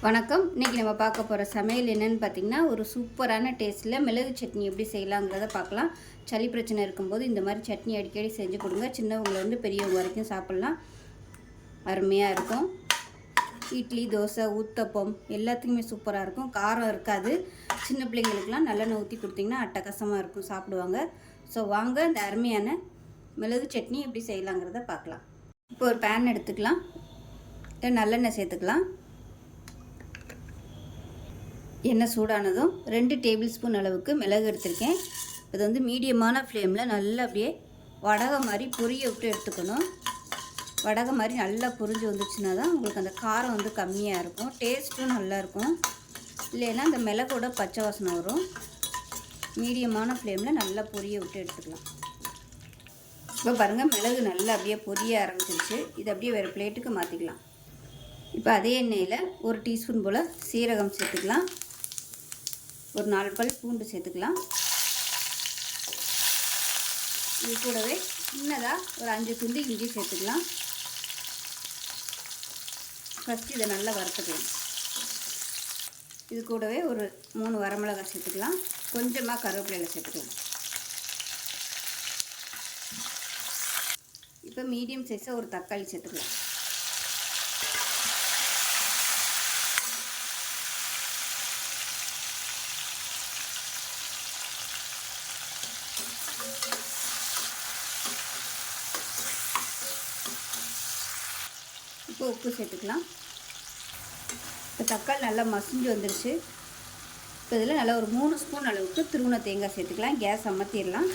வணக்கம். இன்றைக்கி நம்ம பார்க்க போகிற சமையல் என்னென்னு பார்த்திங்கன்னா, ஒரு சூப்பரான டேஸ்ட்டில் மிளகு சட்னி எப்படி செய்யலாங்கிறத பார்க்கலாம். சளி பிரச்சனை இருக்கும்போது இந்த மாதிரி சட்னி அடிக்கடி செஞ்சு கொடுங்க. சின்னவங்கலேருந்து பெரியவங்க வரைக்கும் சாப்பிட்லாம். அருமையாக இருக்கும். இட்லி, தோசை, ஊத்தப்பம் எல்லாத்துக்குமே சூப்பராக இருக்கும். காரம் இருக்காது. சின்ன பிள்ளைங்களுக்கெல்லாம் நல்லெண்ணெய் ஊற்றி கொடுத்திங்கன்னா அட்டகாசமாக இருக்கும், சாப்பிடுவாங்க. ஸோ வாங்க இந்த அருமையான மிளகு சட்னி எப்படி செய்யலாங்கிறத பார்க்கலாம். இப்போ ஒரு பேன் எடுத்துக்கலாம். நல்லெண்ணெய் சேர்த்துக்கலாம். எண்ணெய் சூடானதும் 2 டேபிள் ஸ்பூன் அளவுக்கு மிளகு எடுத்திருக்கேன். இது வந்து மீடியமான ஃப்ளேமில் நல்லா அப்படியே வடகை மாதிரி பொரிய விட்டு எடுத்துக்கணும். வடகை மாதிரி நல்லா பொரிஞ்சு வந்துச்சுன்னா தான் உங்களுக்கு அந்த காரம் வந்து கம்மியாக இருக்கும், டேஸ்ட்டும் நல்லாயிருக்கும். இல்லைன்னா அந்த மிளகோட பச்சை வாசனை வரும். மீடியமான ஃப்ளேமில் நல்லா பொரிய விட்டு எடுத்துக்கலாம். இப்போ பாருங்கள், மிளகு நல்லா அப்படியே பொரிய ஆரம்பிச்சிருச்சு. இது அப்படியே வேறு பிளேட்டுக்கு மாற்றிக்கலாம். இப்போ அதே எண்ணெயில் 1 டீஸ்பூன் போல் சீரகம் சேர்த்துக்கலாம். ஒரு 4 பல் பூண்டு சேர்த்துக்கலாம். இது கூடவே சின்னதாக ஒரு 5 துண்டு இஞ்சி சேர்த்துக்கலாம். ஃபஸ்ட்டு இதை நல்லா வறுத்துக்கலாம். இது கூடவே ஒரு 3 வரமிளகாய் சேர்த்துக்கலாம். கொஞ்சமாக கருவேப்பிலையில் சேர்த்துக்கலாம். இப்போ மீடியம் சைஸாக ஒரு தக்காளி சேர்த்துக்கலாம். இப்போ உப்பு சேர்த்துக்கலாம். இப்போ தக்காளி நல்லா மசிஞ்சு வந்துருச்சு. இப்போ இதில் நல்லா ஒரு 3 ஸ்பூன் அளவுக்கு துருவின தேங்காய் சேர்த்துக்கலாம். கேஸ் அமர்த்திடலாம்.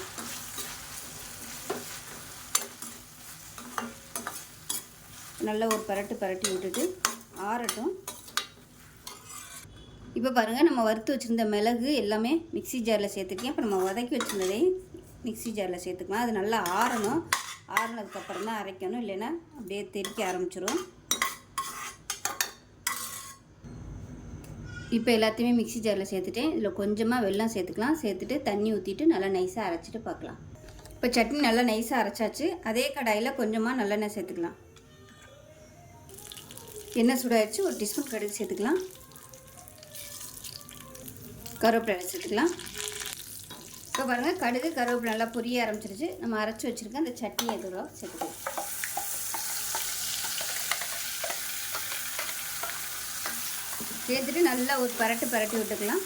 நல்லா ஒரு பரட்டி விட்டுட்டு ஆறட்டும். இப்போ பாருங்கள், நம்ம வறுத்து வச்சுருந்த மிளகு எல்லாமே மிக்ஸி ஜாரில் சேர்த்துருக்கேன். இப்போ நம்ம வதக்கி வச்சுருந்ததே மிக்ஸி ஜாரில் சேர்த்துக்கலாம். அது நல்லா ஆறணும். ஆறுனதுக்கப்புறம் தான் அரைக்கணும், இல்லைன்னா அப்படியே தெறிக்க ஆரம்பிச்சிடும். இப்போ எல்லாத்தையுமே மிக்ஸி ஜாரில் சேர்த்துட்டேன். இதில் கொஞ்சமாக வெல்லம் சேர்த்துக்கலாம். சேர்த்துட்டு தண்ணி ஊற்றிட்டு நல்லா நைஸாக அரைச்சிட்டு பார்க்கலாம். இப்போ சட்னி நல்லா நைஸாக அரைச்சாச்சு. அதே கடாயில் கொஞ்சமாக நல்லெண்ணெய் சேர்த்துக்கலாம். எண்ணெய் சூடாகிடுச்சு. 1 டீஸ்பூன் கடுகு சேர்த்துக்கலாம். கருவேப்பிலை சேர்த்துக்கலாம். இப்போ பாருங்கள், கடுகு கருவேப்பிலை நல்லா பொரிய ஆரம்பிச்சிருச்சு. நம்ம அரைச்சி வச்சுருக்க அந்த சட்னி எதுவோ சேர்த்துக்கலாம். சேர்த்துட்டு நல்லா ஒரு பரட்டி விட்டுக்கலாம்.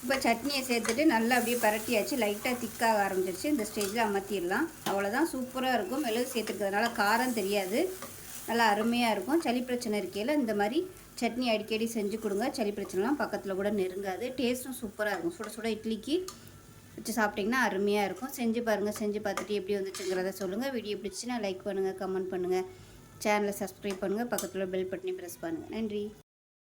இப்போ சட்னியை சேர்த்துட்டு நல்லா அப்படியே பரட்டியாச்சு. லைட்டாக திக்காக ஆரம்பிச்சிருச்சு. இந்த ஸ்டேஜில் அமர்த்திடலாம். அவ்வளோதான், சூப்பராக இருக்கும். மிளகு சேர்த்துருக்கிறதுனால காரம் தெரியாது, நல்லா அருமையாக இருக்கும். சளி பிரச்சனை இருக்கையில் இந்த மாதிரி சட்னி அடிக்கடி செஞ்சு கொடுங்க. சளி பிரச்சனைலாம் பக்கத்தில் கூட நெருங்காது. டேஸ்ட்டும் சூப்பராக இருக்கும். சுட சுட இட்லிக்கு வச்சு சாப்பிட்டிங்கன்னா அருமையாக இருக்கும். செஞ்சு பாருங்கள். செஞ்சு பார்த்துட்டு எப்படி வந்துச்சுங்கிறத சொல்லுங்கள். வீடியோ பிடிச்சின்னா லைக் பண்ணுங்கள், கமெண்ட் பண்ணுங்கள், சேனலை சப்ஸ்கிரைப் பண்ணுங்கள், பக்கத்தில் பெல் பட்டனை ப்ரெஸ் பண்ணுங்கள். நன்றி.